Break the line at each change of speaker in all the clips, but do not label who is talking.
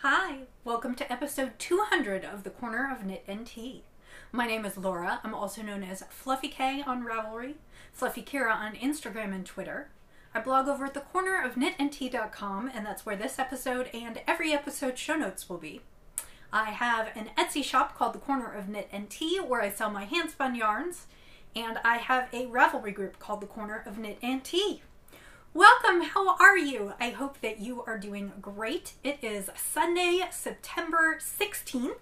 Hi, welcome to episode 200 of the Corner of Knit and Tea. My name is Laura. I'm also known as Fluffy K on Ravelry, Fluffy Kira on Instagram and Twitter. I blog over at thecornerofknitandtea.com, and that's where this episode and every episode show notes will be. I have an Etsy shop called The Corner of Knit and Tea where I sell my hand-spun yarns, and I have a Ravelry group called The Corner of Knit and Tea. Welcome, how are you? I hope that you are doing great. It is Sunday, September 16th,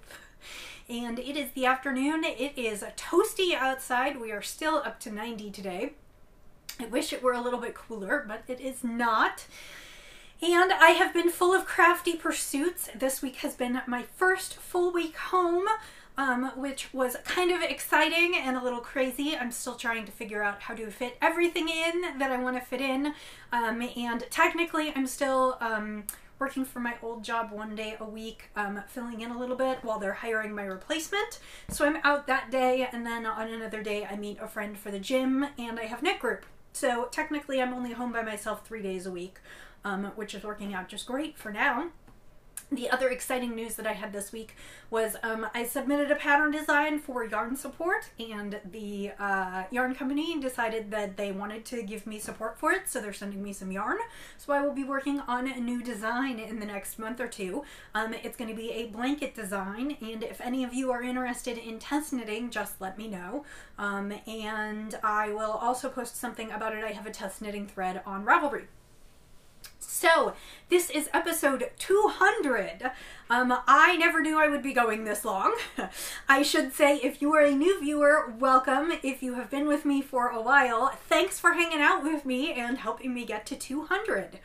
and it is the afternoon. It is toasty outside. We are still up to 90 today. I wish it were a little bit cooler, but it is not. And I have been full of crafty pursuits. This week has been my first full week home, which was kind of exciting and a little crazy. I'm still trying to figure out how to fit everything in that I want to fit in. And technically I'm still working for my old job one day a week, filling in a little bit while they're hiring my replacement. So I'm out that day, and then on another day I meet a friend for the gym and I have knit group. So technically I'm only home by myself 3 days a week, which is working out just great for now. The other exciting news that I had this week was I submitted a pattern design for yarn support, and the yarn company decided that they wanted to give me support for it, so they're sending me some yarn. So I will be working on a new design in the next month or two. It's going to be a blanket design, and if any of you are interested in test knitting, just let me know. And I will also post something about it. I have a test knitting thread on Ravelry. So, this is episode 200. I never knew I would be going this long. I should say, if you are a new viewer, welcome. If you have been with me for a while, thanks for hanging out with me and helping me get to 200.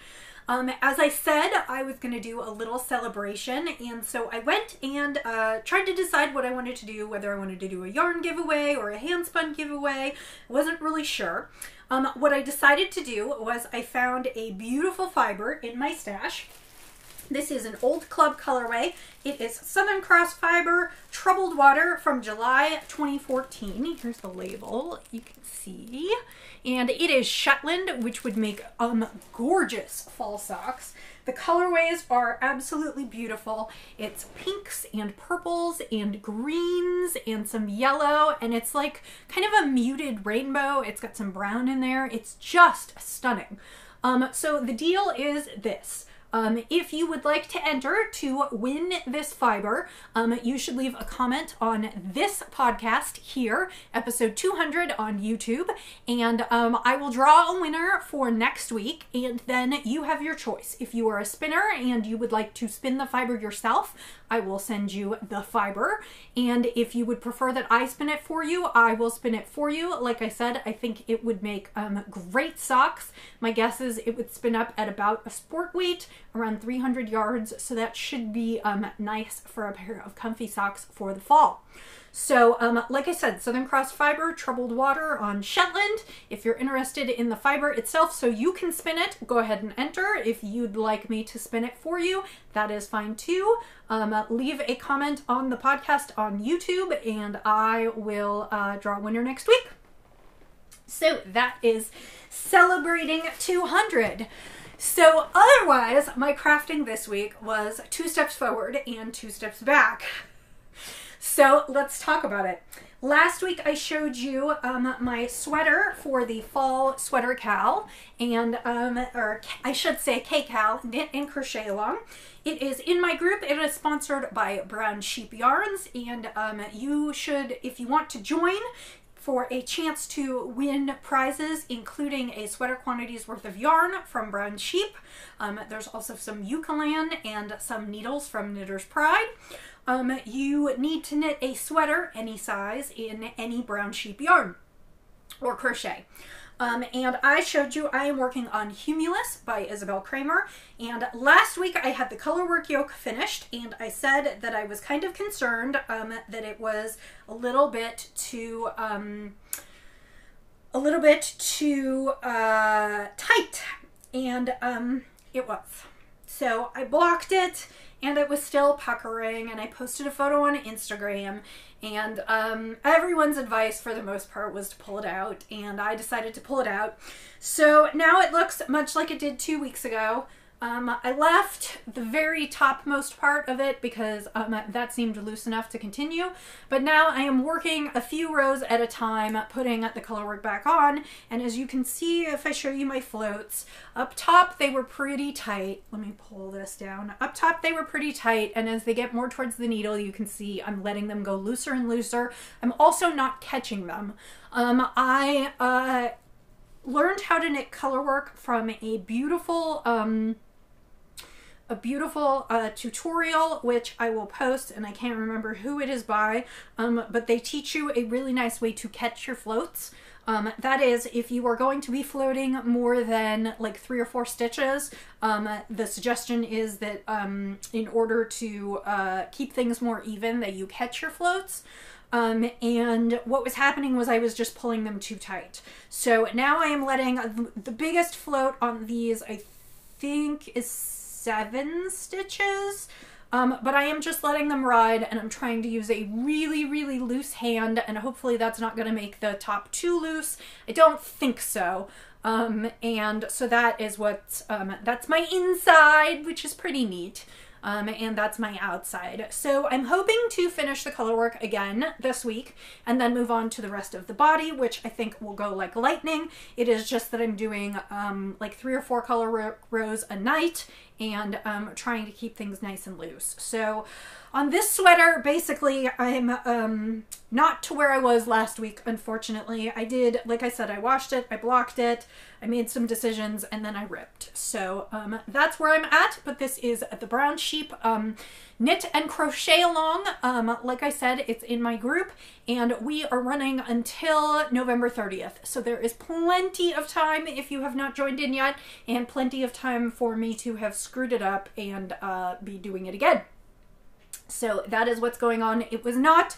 As I said, I was going to do a little celebration, and so I went and tried to decide what I wanted to do, whether I wanted to do a yarn giveaway or a handspun giveaway. I wasn't really sure. What I decided to do was I found a beautiful fiber in my stash. This is an old club colorway. It is Southern Cross Fiber Troubled Water from July 2014. Here's the label, you can see. And it is Shetland, which would make gorgeous fall socks. The colorways are absolutely beautiful. It's pinks and purples and greens and some yellow, and it's like kind of a muted rainbow. It's got some brown in there. It's just stunning. So the deal is this. If you would like to enter to win this fiber, you should leave a comment on this podcast here, episode 200 on YouTube, and I will draw a winner for next week, and then you have your choice. If you are a spinner and you would like to spin the fiber yourself, I will send you the fiber, and if you would prefer that I spin it for you, I will spin it for you. Like I said, I think it would make great socks. My guess is it would spin up at about a sport weight, around 300 yards, so that should be nice for a pair of comfy socks for the fall. So, like I said, Southern Cross Fiber, Troubled Water on Shetland. If you're interested in the fiber itself so you can spin it, go ahead and enter. If you'd like me to spin it for you, that is fine too. Leave a comment on the podcast on YouTube, and I will draw a winner next week. So that is celebrating 200. So otherwise, my crafting this week was 2 steps forward and 2 steps back. So let's talk about it. Last week I showed you my sweater for the fall sweater cal, and or I should say K-Cal, knit and crochet along. It is in my group. It is sponsored by Brown Sheep Yarns, and you should, if you want to join, for a chance to win prizes, including a sweater quantity's worth of yarn from Brown Sheep. There's also some Eucalan and some needles from Knitter's Pride. You need to knit a sweater, any size, in any Brown Sheep yarn or crochet. And I showed you I am working on Humulus by Isabel Kramer, and last week I had the colorwork yoke finished, and I said that I was kind of concerned that it was a little bit too tight, and it was. So I blocked it, and it was still puckering, and I posted a photo on Instagram, and everyone's advice for the most part was to pull it out, and I decided to pull it out. So now it looks much like it did 2 weeks ago. I left the very topmost part of it because that seemed loose enough to continue, but now I am working a few rows at a time, putting the color work back on, and as you can see if I show you my floats, up top they were pretty tight. Let me pull this down. Up top they were pretty tight, and as they get more towards the needle you can see I'm letting them go looser and looser. I'm also not catching them. I learned how to knit color work from a beautiful tutorial, which I will post, and I can't remember who it is by, but they teach you a really nice way to catch your floats. That is, if you are going to be floating more than like 3 or 4 stitches, the suggestion is that in order to keep things more even, that you catch your floats. And what was happening was I was just pulling them too tight. So now I am letting the biggest float on these, I think, is 7 stitches, but I am just letting them ride, and I'm trying to use a really, really loose hand, and hopefully that's not going to make the top too loose. I don't think so. And so that is what, that's my inside, which is pretty neat. And that's my outside. So I'm hoping to finish the color work again this week and then move on to the rest of the body, which I think will go like lightning. It is just that I'm doing like 3 or 4 color rows a night and trying to keep things nice and loose. So on this sweater, basically, I'm not to where I was last week, unfortunately. I did, like I said, I washed it, I blocked it, I made some decisions, and then I ripped. So that's where I'm at, but this is the Brown Sheep Knit and Crochet Along. Like I said, it's in my group, and we are running until November 30th. So there is plenty of time if you have not joined in yet, and plenty of time for me to have screwed it up and be doing it again. So that is what's going on. It was not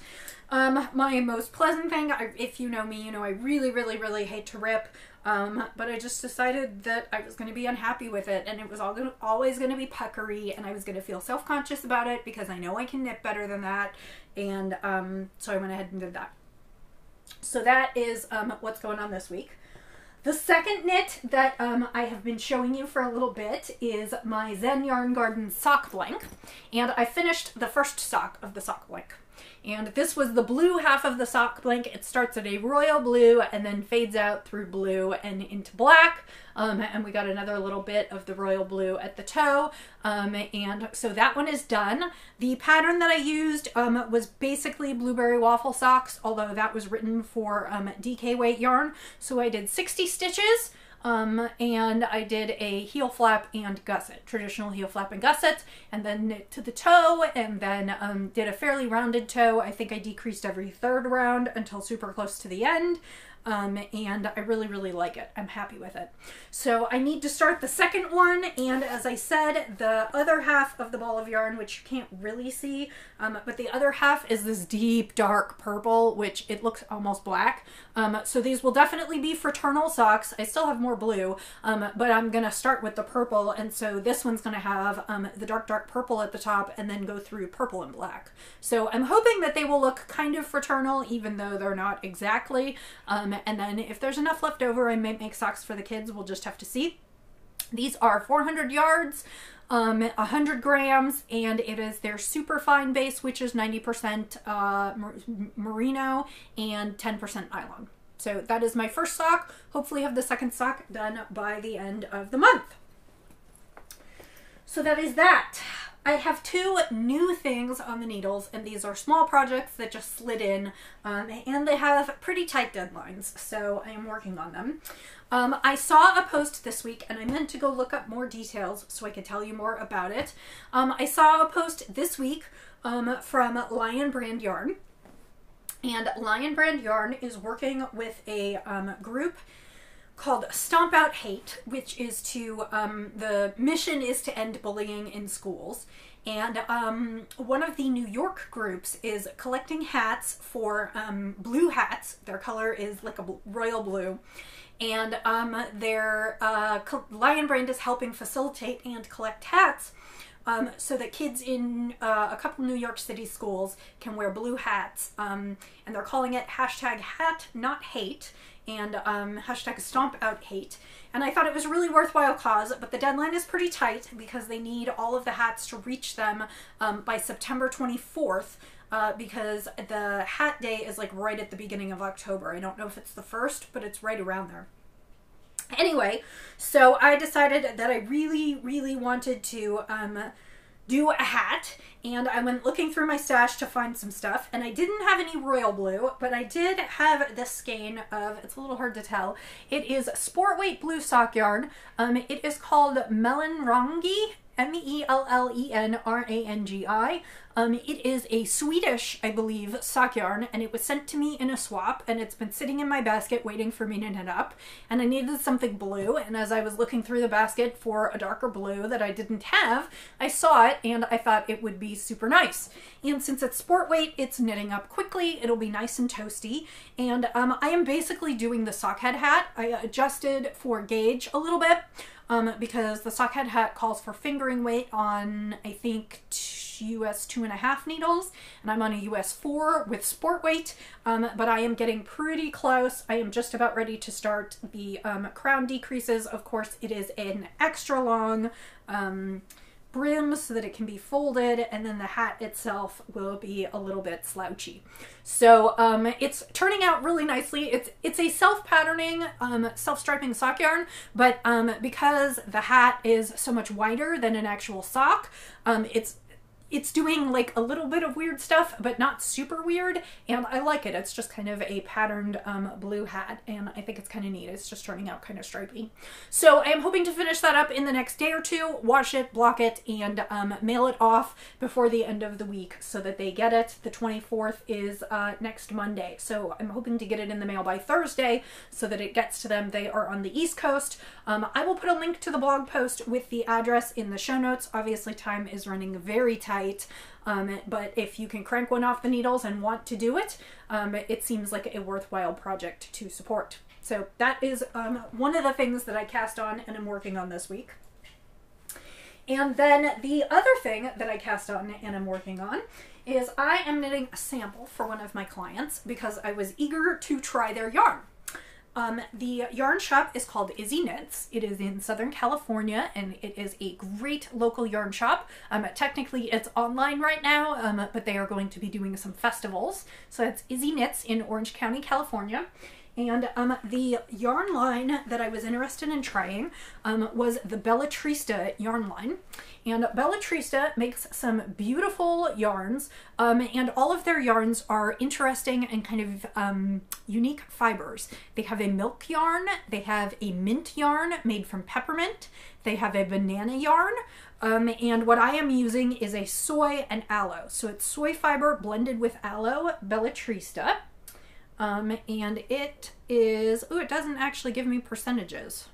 my most pleasant thing. If you know me, you know I really, really, really hate to rip. But I just decided that I was going to be unhappy with it, and it was always going to be puckery, and I was going to feel self-conscious about it because I know I can knit better than that, and so I went ahead and did that. So that is what's going on this week. The second knit that I have been showing you for a little bit is my Zen Yarn Garden sock blank, and I finished the first sock of the sock blank. And this was the blue half of the sock blank. It starts at a royal blue and then fades out through blue and into black. And we got another little bit of the royal blue at the toe. And so that one is done. The pattern that I used was basically blueberry waffle socks, although that was written for DK weight yarn. So I did 60 stitches. And I did a heel flap and gusset, traditional heel flap and gusset, and then knit to the toe, and then did a fairly rounded toe. I think I decreased every 3rd round until super close to the end. And I really, really like it. I'm happy with it. So I need to start the second one, and as I said, the other half of the ball of yarn, which you can't really see, but the other half is this deep, dark purple, which it looks almost black. So these will definitely be fraternal socks. I still have more blue, but I'm going to start with the purple, and so this one's going to have the dark, dark purple at the top and then go through purple and black. So I'm hoping that they will look kind of fraternal, even though they're not exactly. And then if there's enough left over, I may make socks for the kids. We'll just have to see. These are 400 yards, 100 grams, and it is their super fine base, which is 90% merino and 10% nylon. So that is my first sock. Hopefully have the second sock done by the end of the month. So that is that. I have 2 new things on the needles, and these are small projects that just slid in, and they have pretty tight deadlines, so I am working on them. I saw a post this week, and I meant to go look up more details so I could tell you more about it. I saw a post this week from Lion Brand Yarn, and Lion Brand Yarn is working with a group called Stomp Out Hate, which is to, the mission is to end bullying in schools. And one of the New York groups is collecting hats for blue hats. Their color is like a royal blue. And their Lion Brand is helping facilitate and collect hats so that kids in a couple New York City schools can wear blue hats. And they're calling it #HatNotHate. and hashtag stomp out hate. And I thought it was a really worthwhile cause, but the deadline is pretty tight because they need all of the hats to reach them by September 24th. Because the hat day is like right at the beginning of October. I don't know if it's the 1st, but it's right around there. Anyway, so I decided that I really wanted to do a hat, and I went looking through my stash to find some stuff, and I didn't have any royal blue, but I did have this skein of, it's a little hard to tell, it is sport weight blue sock yarn. It is called Mellenrangi, Mellenrangi. It is a Swedish, I believe, sock yarn, and it was sent to me in a swap, and it's been sitting in my basket waiting for me to knit up, and I needed something blue, and as I was looking through the basket for a darker blue that I didn't have, I saw it, and I thought it would be super nice. And since it's sport weight, it's knitting up quickly, it'll be nice and toasty, and I am basically doing the sockhead hat. I adjusted for gauge a little bit, because the sockhead hat calls for fingering weight on, I think, US 2.5 needles, and I'm on a US 4 with sport weight, but I am getting pretty close. I am just about ready to start the crown decreases. Of course, it is an extra long brim so that it can be folded, and then the hat itself will be a little bit slouchy. So it's turning out really nicely. It's a self-patterning, self-striping sock yarn, but because the hat is so much wider than an actual sock, it's doing like a little bit of weird stuff, but not super weird, and I like it. It's just kind of a patterned blue hat, and I think it's kind of neat. It's just turning out kind of stripy. So I am hoping to finish that up in the next day or two, wash it, block it, and mail it off before the end of the week so that they get it. The 24th is next Monday, so I'm hoping to get it in the mail by Thursday so that it gets to them. They are on the East Coast. I will put a link to the blog post with the address in the show notes. Obviously, time is running very tight. But if you can crank one off the needles and want to do it, it seems like a worthwhile project to support. So that is one of the things that I cast on and I'm working on this week. And then the other thing that I cast on and I'm working on is I am knitting a sample for one of my clients because I was eager to try their yarn. The yarn shop is called Izzy Knits. It is in Southern California, and it is a great local yarn shop. Technically, it's online right now, but they are going to be doing some festivals. So it's Izzy Knits in Orange County, California. And the yarn line that I was interested in trying was the Bellatrista yarn line. And Bellatrista makes some beautiful yarns, and all of their yarns are interesting and kind of unique fibers. They have a milk yarn, they have a mint yarn made from peppermint, they have a banana yarn, and what I am using is a soy and aloe. So it's soy fiber blended with aloe, Bellatrista. And it is, oh, it doesn't actually give me percentages.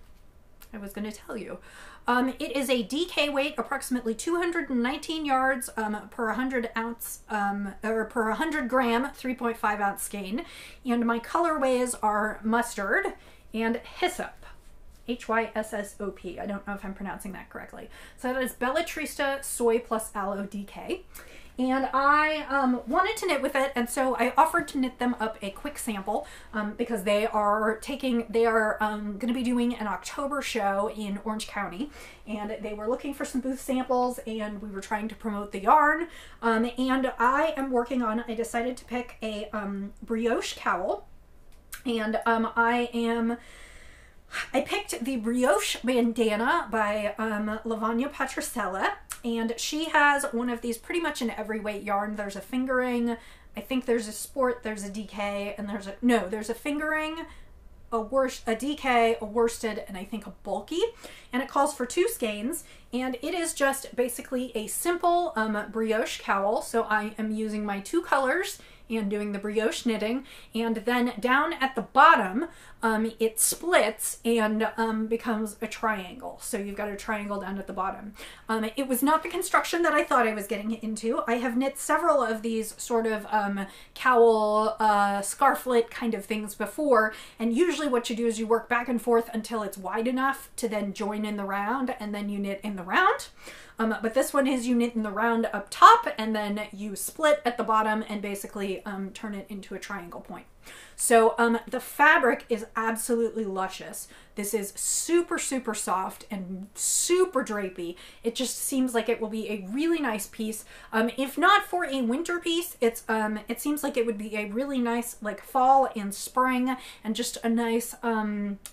I was going to tell you. It is a DK weight, approximately 219 yards per 100 ounce, or per 100 gram, 3.5 ounce skein. And my colorways are mustard and hyssop. Hyssop. I don't know if I'm pronouncing that correctly. So that is Bellatrista Soy plus Aloe DK. And I wanted to knit with it, and so I offered to knit them up a quick sample because they are going to be doing an October show in Orange County, and they were looking for some booth samples, and we were trying to promote the yarn. And I am working on, I decided to pick a brioche cowl, and I picked the Brioche Bandana by Lavanya Patricella, and she has one of these pretty much in every weight yarn. There's a fingering, I think there's a sport, there's a DK, and there's a fingering, a DK, a worsted, and I think a bulky, and it calls for 2 skeins, and it is just basically a simple brioche cowl. So I am using my 2 colors and doing the brioche knitting, and then down at the bottom it splits and becomes a triangle. So you've got a triangle down at the bottom. It was not the construction that I thought I was getting into. I have knit several of these sort of cowl, scarflet kind of things before, and usually what you do is you work back and forth until it's wide enough to then join in the round, and then you knit in the round. But this one is you knit in the round up top, and then you split at the bottom and basically eventually turn it into a triangle point. So the fabric is absolutely luscious. This is super, super soft and super drapey. It just seems like it will be a really nice piece. If not for a winter piece, it seems like it would be a really nice like fall and spring and just a nice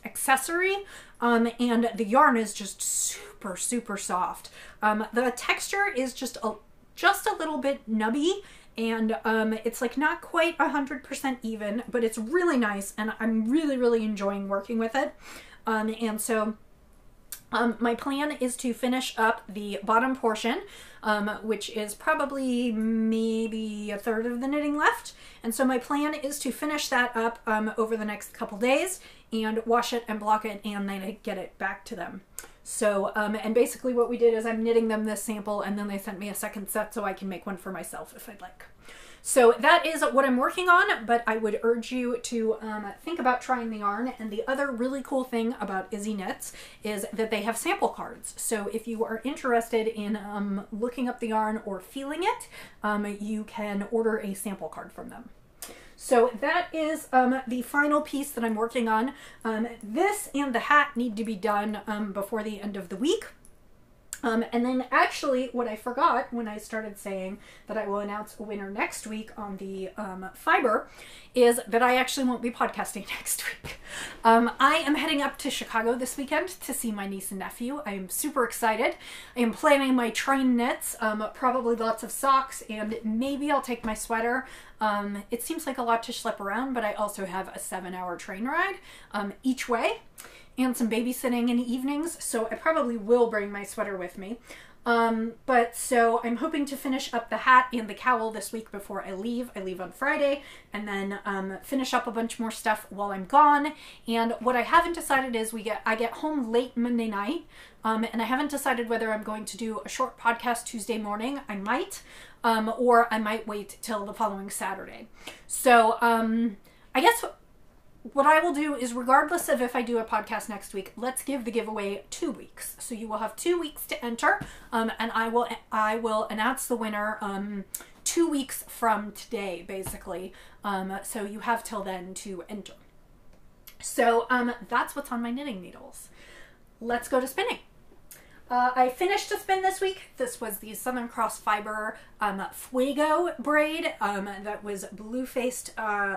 accessory. And the yarn is just super, super soft. The texture is just a little bit nubby. And it's like not quite 100% even, but it's really nice, and I'm really, really enjoying working with it. And so my plan is to finish up the bottom portion, which is probably maybe a third of the knitting left. And so my plan is to finish that up over the next couple days and wash it and block it and then get it back to them. So, and basically what we did is I'm knitting them this sample and then they sent me a second set so I can make one for myself if I'd like. So that is what I'm working on, but I would urge you to think about trying the yarn. And the other really cool thing about Izzy Knits is that they have sample cards. So if you are interested in looking up the yarn or feeling it, you can order a sample card from them. So that is the final piece that I'm working on. This and the hat need to be done before the end of the week. And then actually what I forgot when I started saying that I will announce a winner next week on the fiber is that I actually won't be podcasting next week. I am heading up to Chicago this weekend to see my niece and nephew. I am super excited. I am planning my train knits, probably lots of socks, and maybe I'll take my sweater. It seems like a lot to schlep around, but I also have a 7-hour train ride each way and some babysitting in the evenings, so I probably will bring my sweater with me. But so I'm hoping to finish up the hat and the cowl this week before I leave. I leave on Friday, and then finish up a bunch more stuff while I'm gone. And what I haven't decided is I get home late Monday night, and I haven't decided whether I'm going to do a short podcast Tuesday morning. I might, or I might wait till the following Saturday. So I guess what I will do is, regardless of if I do a podcast next week, let's give the giveaway 2 weeks. So you will have 2 weeks to enter, and I will announce the winner 2 weeks from today, basically. So you have till then to enter. So that's what's on my knitting needles. Let's go to spinning. I finished a spin this week. This was the Southern Cross Fiber Fuego braid that was blue-faced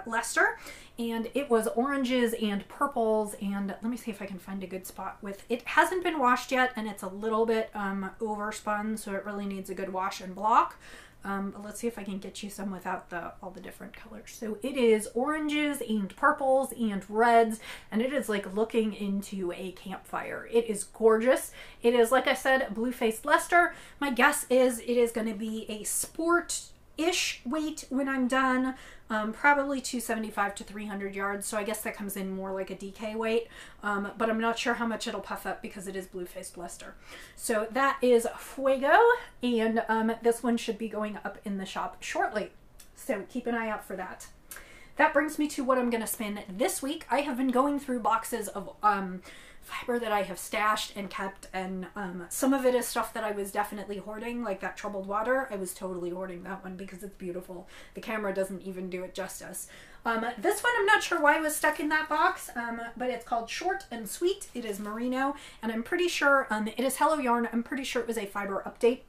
Leicester, and it was oranges and purples, and let me see if I can find a good spot with it. Hasn't been washed yet, and it's a little bit overspun, so it really needs a good wash and block. But let's see if I can get you some without all the different colors. So it is oranges and purples and reds, and it is like looking into a campfire. It is gorgeous. It is, like I said, blue-faced Leicester. My guess is it is going to be a sport-ish weight when I'm done. Probably 275 to 300 yards, so I guess that comes in more like a DK weight, but I'm not sure how much it'll puff up because it is blue-faced Leicester. So that is Fuego, and this one should be going up in the shop shortly, so keep an eye out for that. That brings me to what I'm going to spin this week. I have been going through boxes of fiber that I have stashed and kept, and some of it is stuff that I was definitely hoarding, like that Troubled Water. I was totally hoarding that one because it's beautiful. The camera doesn't even do it justice. This one, I'm not sure why it was stuck in that box, but it's called Short and Sweet. It is merino, and I'm pretty sure it is Hello Yarn. I'm pretty sure it was a fiber update,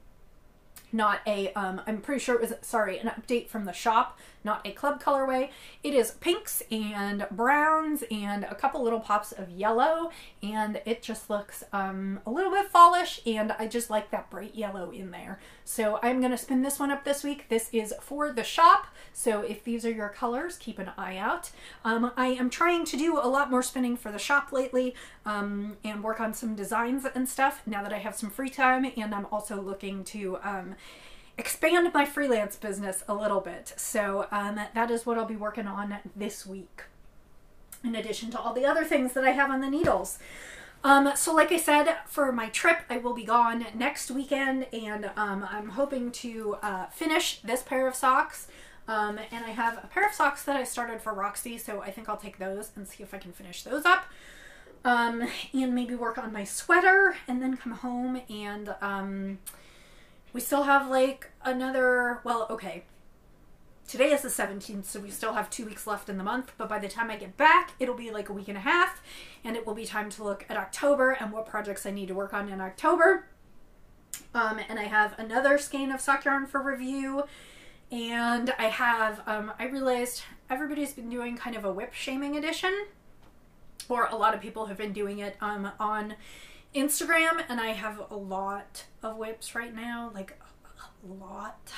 not a, I'm pretty sure it was, sorry, an update from the shop, not a club colorway. It is pinks and browns and a couple little pops of yellow, and it just looks a little bit fallish, and I just like that bright yellow in there. So I'm going to spin this one up this week. This is for the shop, so if these are your colors, keep an eye out. I am trying to do a lot more spinning for the shop lately, and work on some designs and stuff now that I have some free time, and I'm also looking to expand my freelance business a little bit. So that is what I'll be working on this week, in addition to all the other things that I have on the needles. So like I said, for my trip, I will be gone next weekend, and I'm hoping to finish this pair of socks. And I have a pair of socks that I started for Roxy, so I think I'll take those and see if I can finish those up. And maybe work on my sweater, and then come home, and we still have like another, well, okay, Today is the 17th, so we still have 2 weeks left in the month, but by the time I get back, it'll be like a week and a half, and it will be time to look at October and what projects I need to work on in October. And I have another skein of sock yarn for review, and I have, I realized everybody's been doing kind of a whip shaming edition, or a lot of people have been doing it on Instagram, and I have a lot of whips right now, like a lot.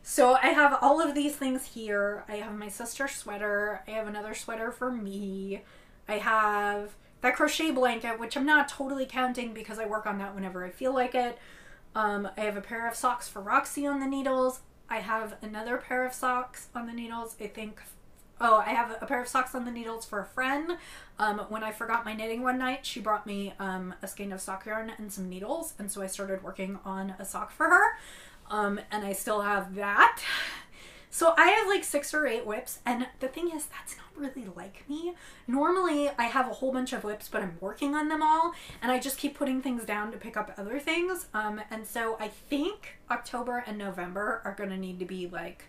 So I have all of these things here. I have my sister's sweater. I have another sweater for me. I have that crochet blanket, which I'm not totally counting because I work on that whenever I feel like it. I have a pair of socks for Roxy on the needles. I have another pair of socks on the needles, I think. Oh, I have a pair of socks on the needles for a friend. When I forgot my knitting one night, she brought me a skein of sock yarn and some needles, and so I started working on a sock for her. And I still have that. So I have like 6 or 8 whips, and the thing is, that's not really like me. Normally I have a whole bunch of whips, but I'm working on them all, and I just keep putting things down to pick up other things. And so I think October and November are gonna need to be like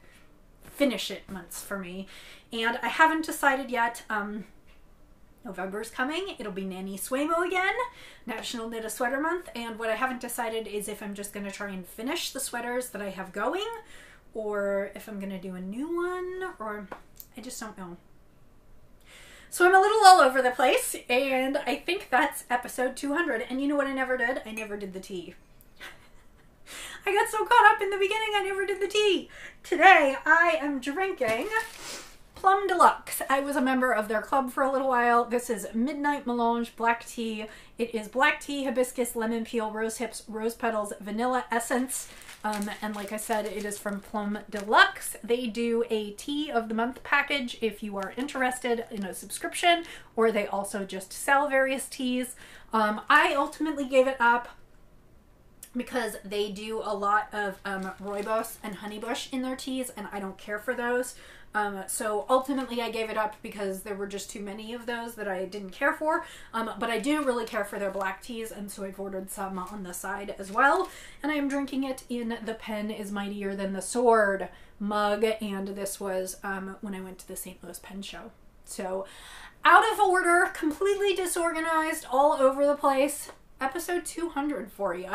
finish it months for me, and I haven't decided yet. November's coming. It'll be Nanny Swaymo again, National Knit a Sweater Month, and what I haven't decided is if I'm just going to try and finish the sweaters that I have going, or if I'm going to do a new one, or I just don't know. So I'm a little all over the place, and I think that's episode 200, and you know what I never did? I never did the tea. I got so caught up in the beginning, I never did the tea. Today, I am drinking Plum Deluxe. I was a member of their club for a little while. This is Midnight Melange Black Tea. It is black tea, hibiscus, lemon peel, rose hips, rose petals, vanilla essence. And like I said, it is from Plum Deluxe. They do a tea of the month package if you are interested in a subscription, or they also just sell various teas. I ultimately gave it up because they do a lot of rooibos and honeybush in their teas, and I don't care for those. So ultimately I gave it up because there were just too many of those that I didn't care for. But I do really care for their black teas, and so I've ordered some on the side as well. And I am drinking it in the Pen is Mightier Than the Sword mug, and this was when I went to the St. Louis Pen Show. So out of order, completely disorganized, all over the place. Episode 200 for you.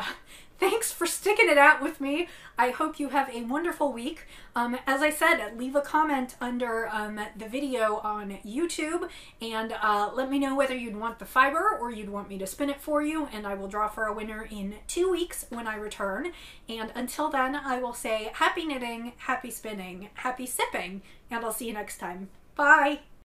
Thanks for sticking it out with me. I hope you have a wonderful week. As I said, leave a comment under the video on YouTube, and let me know whether you'd want the fiber or you'd want me to spin it for you, and I will draw for a winner in 2 weeks when I return. And until then, I will say happy knitting, happy spinning, happy sipping, and I'll see you next time. Bye!